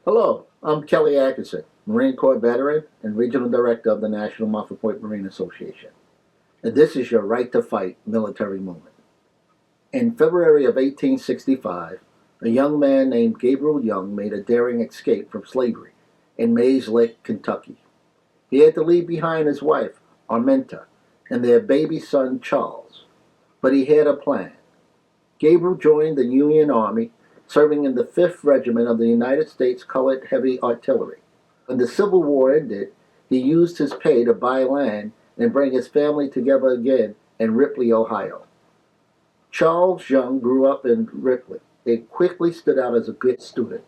Hello, I'm Kelly Atkinson, Marine Corps veteran and Regional Director of the National Moffett Point Marine Association. And this is your Right to Fight military moment. In February of 1865, a young man named Gabriel Young made a daring escape from slavery in Mays Lick, Kentucky. He had to leave behind his wife, Arminta, and their baby son, Charles. But he had a plan. Gabriel joined the Union Army, serving in the 5th Regiment of the United States Colored Heavy Artillery. When the Civil War ended, he used his pay to buy land and bring his family together again in Ripley, Ohio. Charles Young grew up in Ripley and quickly stood out as a good student.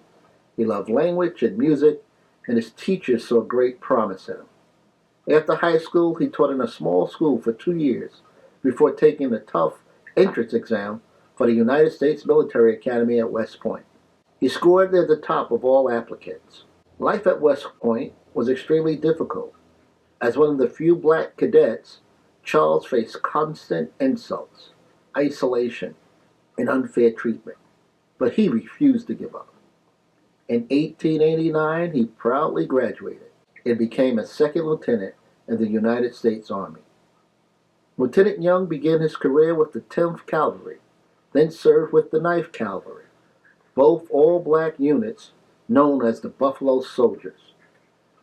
He loved language and music, and his teachers saw great promise in him. After high school, he taught in a small school for 2 years before taking a tough entrance exam for the United States Military Academy at West Point. He scored at the top of all applicants. Life at West Point was extremely difficult. As one of the few black cadets, Charles faced constant insults, isolation, and unfair treatment. But he refused to give up. In 1889, he proudly graduated and became a second lieutenant in the United States Army. Lieutenant Young began his career with the 10th Cavalry, then served with the 9th Cavalry, both all-black units known as the Buffalo Soldiers.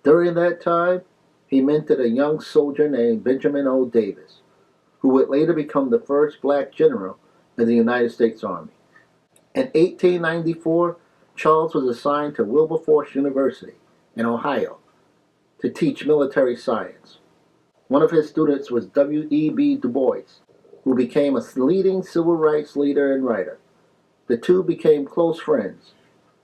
During that time, he mentored a young soldier named Benjamin O. Davis, who would later become the first black general in the United States Army. In 1894, Charles was assigned to Wilberforce University in Ohio to teach military science. One of his students was W.E.B. Du Bois, who became a leading civil rights leader and writer. The two became close friends,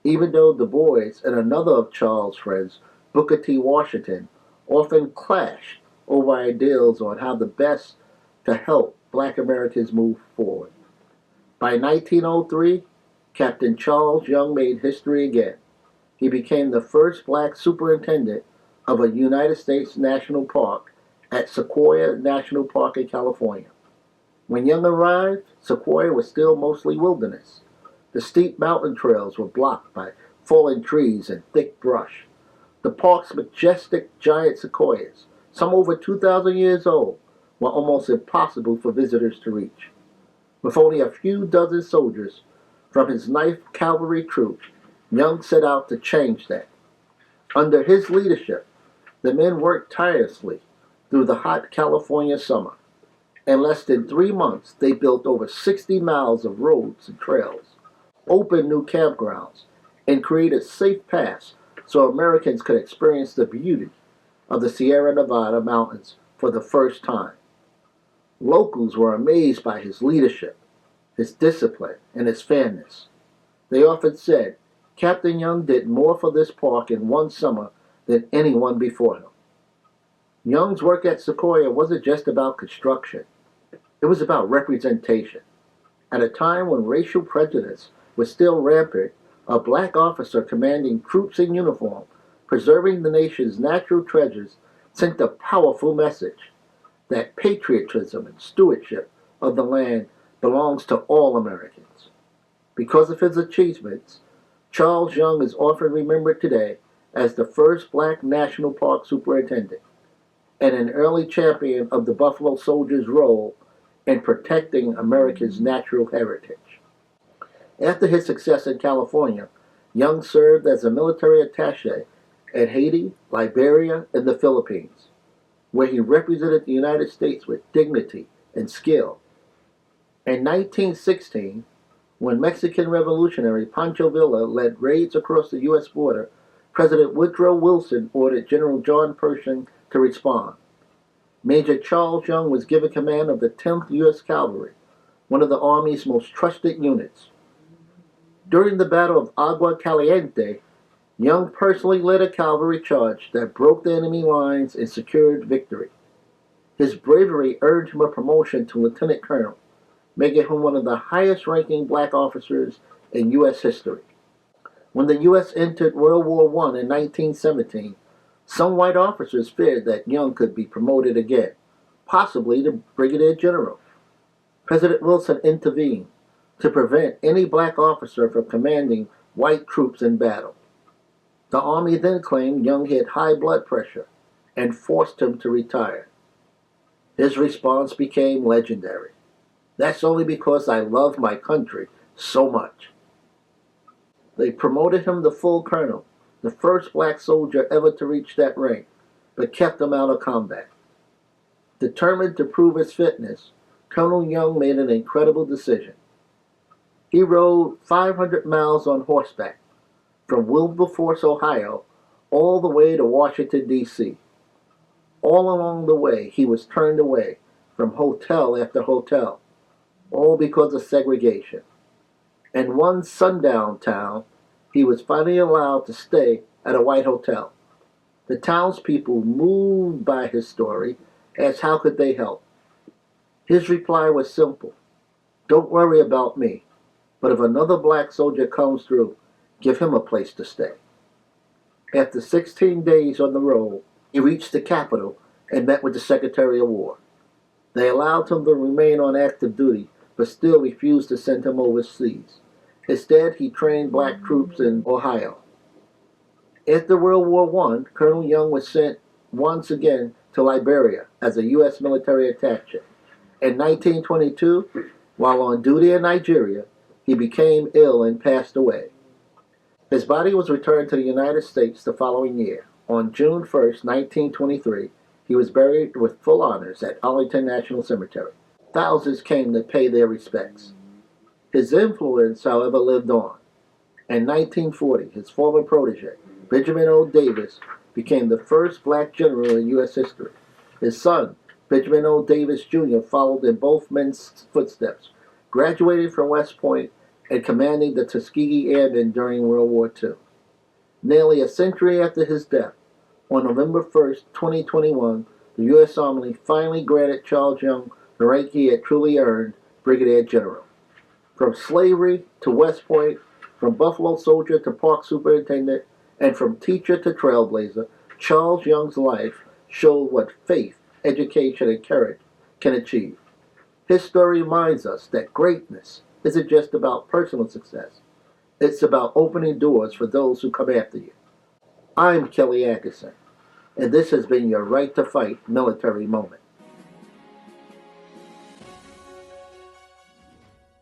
even though Du Bois and another of Charles' friends, Booker T. Washington, often clashed over ideals on how the best to help black Americans move forward. By 1903, Captain Charles Young made history again. He became the first black superintendent of a United States national park at Sequoia National Park in California. When Young arrived, Sequoia was still mostly wilderness. The steep mountain trails were blocked by fallen trees and thick brush. The park's majestic giant sequoias, some over 2,000 years old, were almost impossible for visitors to reach. With only a few dozen soldiers from his 9th Cavalry Troop, Young set out to change that. Under his leadership, the men worked tirelessly through the hot California summer. In less than 3 months, they built over 60 miles of roads and trails, opened new campgrounds, and created safe paths so Americans could experience the beauty of the Sierra Nevada mountains for the first time. Locals were amazed by his leadership, his discipline, and his fairness. They often said, Captain Young did more for this park in one summer than anyone before him. Young's work at Sequoia wasn't just about construction. It was about representation. At a time when racial prejudice was still rampant, a black officer commanding troops in uniform, preserving the nation's natural treasures, sent a powerful message that patriotism and stewardship of the land belongs to all Americans. Because of his achievements, Charles Young is often remembered today as the first black national park superintendent and an early champion of the Buffalo Soldiers' role in protecting America's natural heritage. After his success in California, Young served as a military attaché at Haiti, Liberia, and the Philippines, where he represented the United States with dignity and skill. In 1916, when Mexican revolutionary Pancho Villa led raids across the U.S. border, President Woodrow Wilson ordered General John Pershing to respond. Major Charles Young was given command of the 10th U.S. Cavalry, one of the Army's most trusted units. During the Battle of Agua Caliente, Young personally led a cavalry charge that broke the enemy lines and secured victory. His bravery earned him a promotion to lieutenant colonel, making him one of the highest-ranking black officers in U.S. history. When the U.S. entered World War I in 1917, some white officers feared that Young could be promoted again, possibly to brigadier general. President Wilson intervened to prevent any black officer from commanding white troops in battle. The Army then claimed Young had high blood pressure and forced him to retire. His response became legendary. "That's only because I love my country so much." They promoted him to full colonel, the first black soldier ever to reach that rank, but kept him out of combat. Determined to prove his fitness, Colonel Young made an incredible decision. He rode 500 miles on horseback from Wilberforce, Ohio, all the way to Washington, D.C. All along the way, he was turned away from hotel after hotel, all because of segregation. In one sundown town, he was finally allowed to stay at a white hotel. The townspeople, moved by his story, asked how could they help. His reply was simple: "Don't worry about me, but if another black soldier comes through, give him a place to stay." After 16 days on the road, he reached the capital and met with the Secretary of War. They allowed him to remain on active duty, but still refused to send him overseas. Instead, he trained black troops in Ohio. After World War I, Colonel Young was sent once again to Liberia as a U.S. military attaché. In 1922, while on duty in Nigeria, he became ill and passed away. His body was returned to the United States the following year. On June 1st, 1923, he was buried with full honors at Arlington National Cemetery. Thousands came to pay their respects. His influence, however, lived on. In 1940, his former protege, Benjamin O. Davis, became the first black general in U.S. history. His son, Benjamin O. Davis Jr., followed in both men's footsteps, graduating from West Point and commanding the Tuskegee Airmen during World War II. Nearly a century after his death, on November 1st, 2021, the U.S. Army finally granted Charles Young the rank he had truly earned, Brigadier General. From slavery to West Point, from Buffalo Soldier to Park Superintendent, and from teacher to trailblazer, Charles Young's life showed what faith, education, and courage can achieve. His story reminds us that greatness isn't just about personal success. It's about opening doors for those who come after you. I'm Kelly Atkinson, and this has been your Right to Fight military moment.